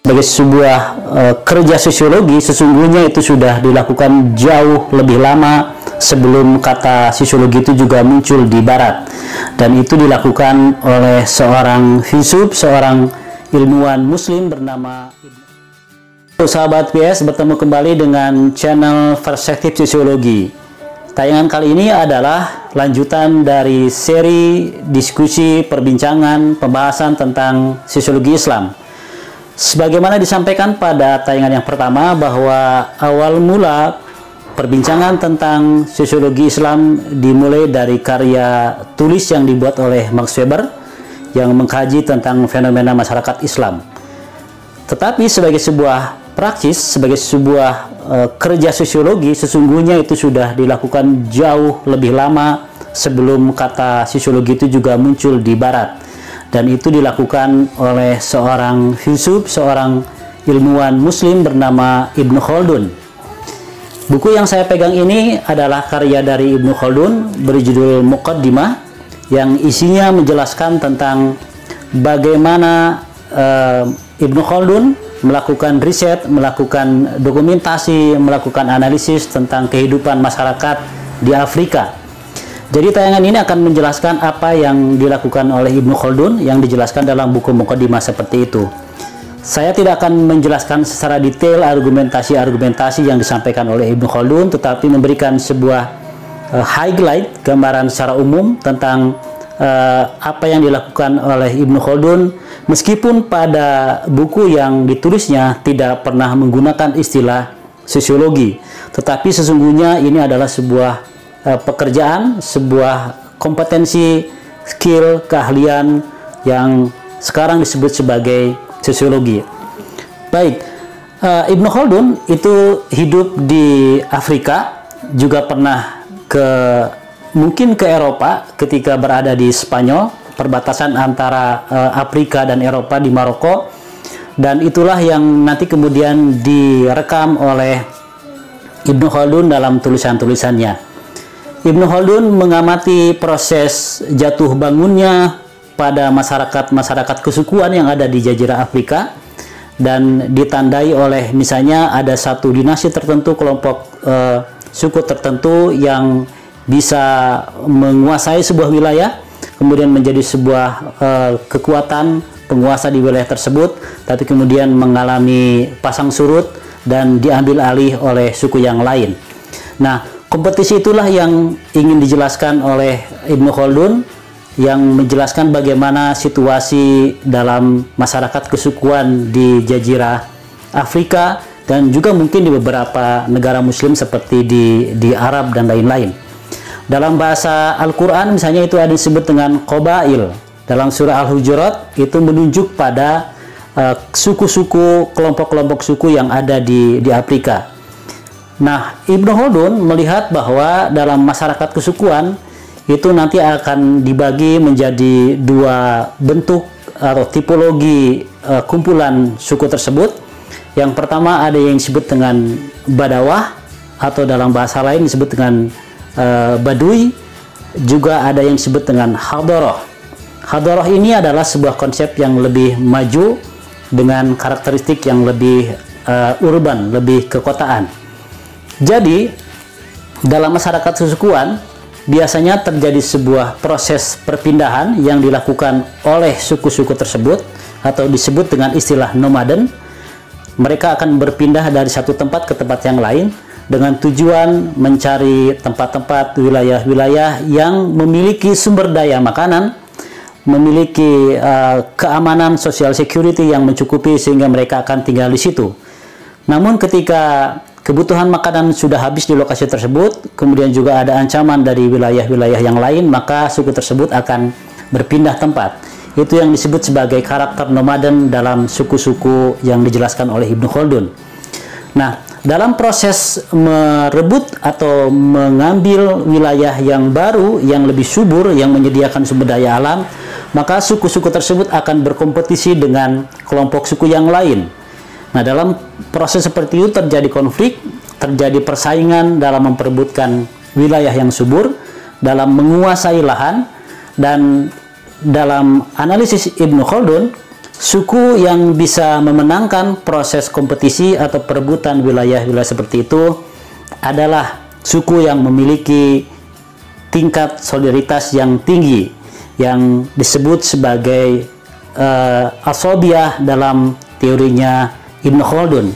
Sebagai sebuah kerja sosiologi, sesungguhnya itu sudah dilakukan jauh lebih lama sebelum kata sosiologi itu juga muncul di barat, dan itu dilakukan oleh seorang filsuf, seorang ilmuwan muslim bernama Sahabat PS, bertemu kembali dengan channel Perspektif Sosiologi. Tayangan kali ini adalah lanjutan dari seri diskusi, perbincangan, pembahasan tentang sosiologi Islam. Sebagaimana disampaikan pada tayangan yang pertama, bahwa awal mula perbincangan tentang sosiologi Islam dimulai dari karya tulis yang dibuat oleh Max Weber yang mengkaji tentang fenomena masyarakat Islam. Tetapi sebagai sebuah praksis, sebagai sebuah kerja sosiologi, sesungguhnya itu sudah dilakukan jauh lebih lama sebelum kata sosiologi itu juga muncul di barat. Dan itu dilakukan oleh seorang filsuf, seorang ilmuwan muslim bernama Ibnu Khaldun. Buku yang saya pegang ini adalah karya dari Ibnu Khaldun berjudul Muqaddimah, yang isinya menjelaskan tentang bagaimana Ibnu Khaldun melakukan riset, melakukan dokumentasi, melakukan analisis tentang kehidupan masyarakat di Afrika. Jadi tayangan ini akan menjelaskan apa yang dilakukan oleh Ibnu Khaldun yang dijelaskan dalam buku Muqaddimah seperti itu. Saya tidak akan menjelaskan secara detail argumentasi-argumentasi yang disampaikan oleh Ibnu Khaldun, tetapi memberikan sebuah highlight, gambaran secara umum tentang apa yang dilakukan oleh Ibnu Khaldun, meskipun pada buku yang ditulisnya tidak pernah menggunakan istilah sosiologi, tetapi sesungguhnya ini adalah sebuah pekerjaan, sebuah kompetensi, skill, keahlian yang sekarang disebut sebagai sosiologi. Baik, Ibnu Khaldun itu hidup di Afrika, juga pernah mungkin ke Eropa ketika berada di Spanyol, perbatasan antara Afrika dan Eropa di Maroko, dan itulah yang nanti kemudian direkam oleh Ibnu Khaldun dalam tulisan-tulisannya. Ibnu Khaldun mengamati proses jatuh bangunnya pada masyarakat kesukuan yang ada di Jazirah Afrika, dan ditandai oleh misalnya ada satu dinasti tertentu, kelompok suku tertentu yang bisa menguasai sebuah wilayah, kemudian menjadi sebuah kekuatan penguasa di wilayah tersebut, tapi kemudian mengalami pasang surut dan diambil alih oleh suku yang lain. Nah, kompetisi itulah yang ingin dijelaskan oleh Ibnu Khaldun, yang menjelaskan bagaimana situasi dalam masyarakat kesukuan di Jazirah Afrika dan juga mungkin di beberapa negara muslim seperti di Arab dan lain-lain. Dalam bahasa Al-Quran misalnya itu ada disebut dengan Qabail. Dalam surah Al-Hujurat itu menunjuk pada suku-suku, kelompok-kelompok suku yang ada di Afrika. Nah, Ibnu Khaldun melihat bahwa dalam masyarakat kesukuan itu nanti akan dibagi menjadi dua bentuk atau tipologi kumpulan suku tersebut. Yang pertama ada yang disebut dengan Badawah, atau dalam bahasa lain disebut dengan Badui, juga ada yang disebut dengan Hadoroh. Hadoroh ini adalah sebuah konsep yang lebih maju dengan karakteristik yang lebih urban, lebih kekotaan. Jadi, dalam masyarakat kesukuan, biasanya terjadi sebuah proses perpindahan yang dilakukan oleh suku-suku tersebut, atau disebut dengan istilah nomaden. Mereka akan berpindah dari satu tempat ke tempat yang lain, dengan tujuan mencari tempat-tempat, wilayah-wilayah yang memiliki sumber daya makanan, memiliki keamanan social security yang mencukupi sehingga mereka akan tinggal di situ. Namun ketika kebutuhan makanan sudah habis di lokasi tersebut, kemudian juga ada ancaman dari wilayah-wilayah yang lain, maka suku tersebut akan berpindah tempat. Itu yang disebut sebagai karakter nomaden dalam suku-suku yang dijelaskan oleh Ibnu Khaldun. Nah, dalam proses merebut atau mengambil wilayah yang baru, yang lebih subur, yang menyediakan sumber daya alam, maka suku-suku tersebut akan berkompetisi dengan kelompok suku yang lain. Nah, dalam proses seperti itu terjadi konflik, terjadi persaingan dalam memperebutkan wilayah yang subur, dalam menguasai lahan, dan dalam analisis Ibnu Khaldun, suku yang bisa memenangkan proses kompetisi atau perebutan wilayah-wilayah seperti itu adalah suku yang memiliki tingkat solidaritas yang tinggi, yang disebut sebagai asobiyah dalam teorinya Ibnu Khaldun.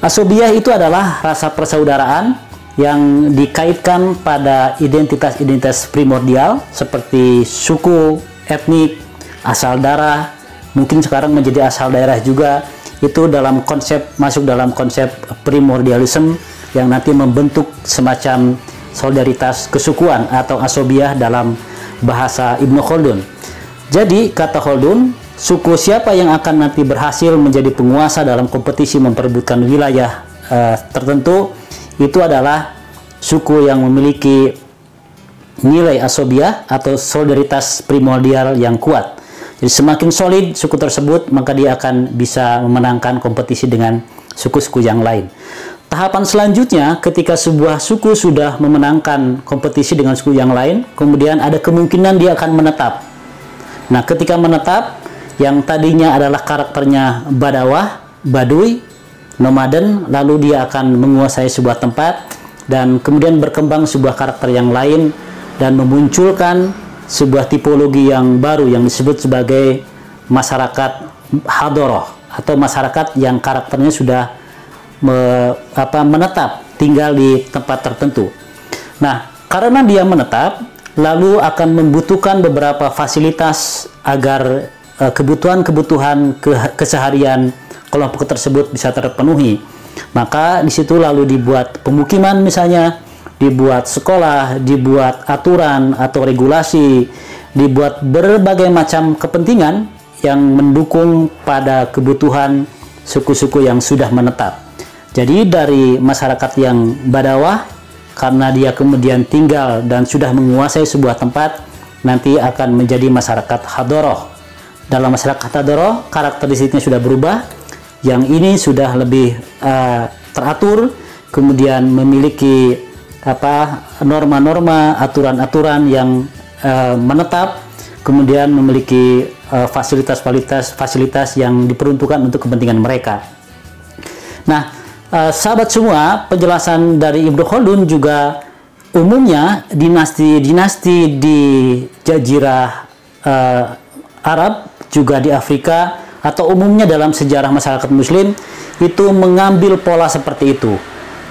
Asobiyah itu adalah rasa persaudaraan yang dikaitkan pada identitas-identitas primordial seperti suku, etnik, asal darah, mungkin sekarang menjadi asal daerah juga. Itu dalam konsep, masuk dalam konsep primordialisme yang nanti membentuk semacam solidaritas kesukuan atau asobiyah dalam bahasa Ibnu Khaldun. Jadi kata Khaldun, suku siapa yang akan nanti berhasil menjadi penguasa dalam kompetisi memperebutkan wilayah tertentu, itu adalah suku yang memiliki nilai asobiyah atau solidaritas primordial yang kuat. Jadi semakin solid suku tersebut, maka dia akan bisa memenangkan kompetisi dengan suku-suku yang lain. Tahapan selanjutnya, ketika sebuah suku sudah memenangkan kompetisi dengan suku yang lain, kemudian ada kemungkinan dia akan menetap. Nah, ketika menetap, yang tadinya adalah karakternya badawah, badui, nomaden, lalu dia akan menguasai sebuah tempat dan kemudian berkembang sebuah karakter yang lain dan memunculkan sebuah tipologi yang baru yang disebut sebagai masyarakat hadoroh atau masyarakat yang karakternya sudah menetap, tinggal di tempat tertentu. Nah, karena dia menetap, lalu akan membutuhkan beberapa fasilitas agar kebutuhan-kebutuhan keseharian kelompok tersebut bisa terpenuhi. Maka di situ lalu dibuat pemukiman, misalnya dibuat sekolah, dibuat aturan atau regulasi, dibuat berbagai macam kepentingan yang mendukung pada kebutuhan suku-suku yang sudah menetap. Jadi dari masyarakat yang badawah, karena dia kemudian tinggal dan sudah menguasai sebuah tempat, nanti akan menjadi masyarakat hadoroh. Dalam masyarakat hadoroh, karakteristiknya sudah berubah. Yang ini sudah lebih teratur, kemudian memiliki norma-norma, aturan-aturan yang menetap, kemudian memiliki fasilitas-fasilitas yang diperuntukkan untuk kepentingan mereka. Nah, sahabat semua, penjelasan dari Ibnu Khaldun juga umumnya dinasti-dinasti di Jazirah Arab, juga di Afrika, atau umumnya dalam sejarah masyarakat muslim itu mengambil pola seperti itu.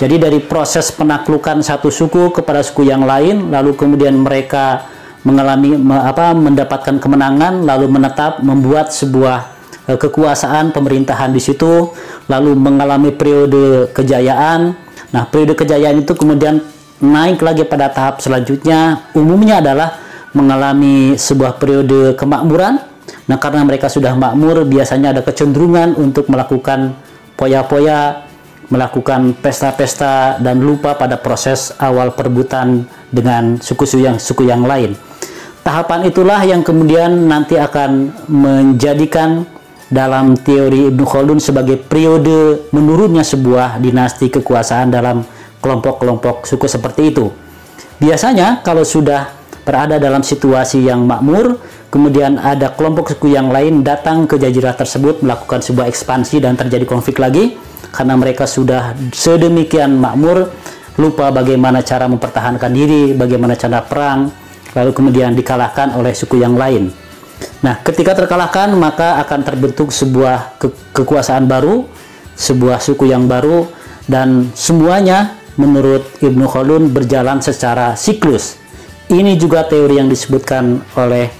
Jadi dari proses penaklukan satu suku kepada suku yang lain, lalu kemudian mereka mendapatkan kemenangan, lalu menetap, membuat sebuah kekuasaan pemerintahan di situ, lalu mengalami periode kejayaan. Nah, periode kejayaan itu kemudian naik lagi pada tahap selanjutnya, umumnya adalah mengalami sebuah periode kemakmuran. Nah, karena mereka sudah makmur, biasanya ada kecenderungan untuk melakukan poya-poya, melakukan pesta-pesta, dan lupa pada proses awal perebutan dengan suku yang lain. Tahapan itulah yang kemudian nanti akan menjadikan dalam teori Ibnu Khaldun sebagai periode menurunnya sebuah dinasti kekuasaan dalam kelompok-kelompok suku seperti itu. Biasanya kalau sudah berada dalam situasi yang makmur, kemudian ada kelompok suku yang lain datang ke jazirah tersebut melakukan sebuah ekspansi dan terjadi konflik lagi, karena mereka sudah sedemikian makmur, lupa bagaimana cara mempertahankan diri, bagaimana cara perang, lalu kemudian dikalahkan oleh suku yang lain. Nah, ketika terkalahkan, maka akan terbentuk sebuah kekuasaan baru, sebuah suku yang baru, dan semuanya menurut Ibnu Khaldun berjalan secara siklus. Ini juga teori yang disebutkan oleh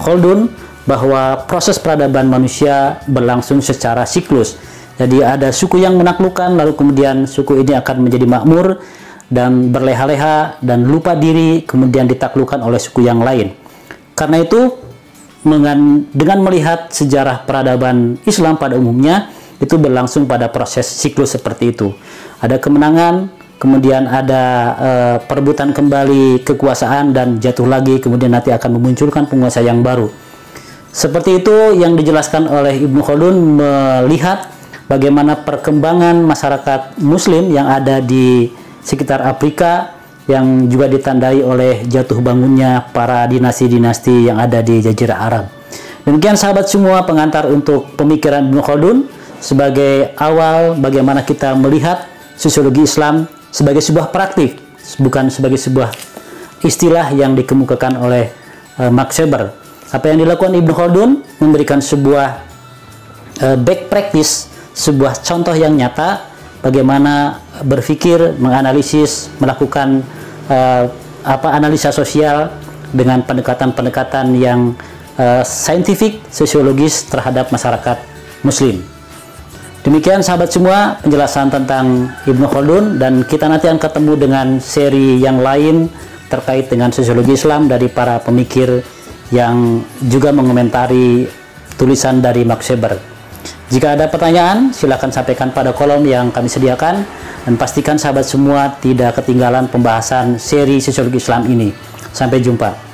Khaldun, bahwa proses peradaban manusia berlangsung secara siklus. Jadi ada suku yang menaklukkan, lalu kemudian suku ini akan menjadi makmur dan berleha-leha dan lupa diri, kemudian ditaklukkan oleh suku yang lain. Karena itu, dengan melihat sejarah peradaban Islam pada umumnya, itu berlangsung pada proses siklus seperti itu. Ada kemenangan, kemudian ada perebutan kembali kekuasaan dan jatuh lagi, kemudian nanti akan memunculkan penguasa yang baru. Seperti itu yang dijelaskan oleh Ibnu Khaldun, melihat bagaimana perkembangan masyarakat muslim yang ada di sekitar Afrika yang juga ditandai oleh jatuh bangunnya para dinasti-dinasti yang ada di Jazirah Arab. Demikian sahabat semua, pengantar untuk pemikiran Ibnu Khaldun sebagai awal bagaimana kita melihat sosiologi Islam sebagai sebuah praktik, bukan sebagai sebuah istilah yang dikemukakan oleh Max Weber. Apa yang dilakukan Ibnu Khaldun memberikan sebuah back practice, sebuah contoh yang nyata bagaimana berpikir, menganalisis, melakukan analisa sosial dengan pendekatan-pendekatan yang saintifik, sosiologis terhadap masyarakat muslim. Demikian sahabat semua penjelasan tentang Ibnu Khaldun, dan kita nanti akan ketemu dengan seri yang lain terkait dengan sosiologi Islam dari para pemikir yang juga mengomentari tulisan dari Max Weber. Jika ada pertanyaan, silakan sampaikan pada kolom yang kami sediakan, dan pastikan sahabat semua tidak ketinggalan pembahasan seri sosiologi Islam ini. Sampai jumpa.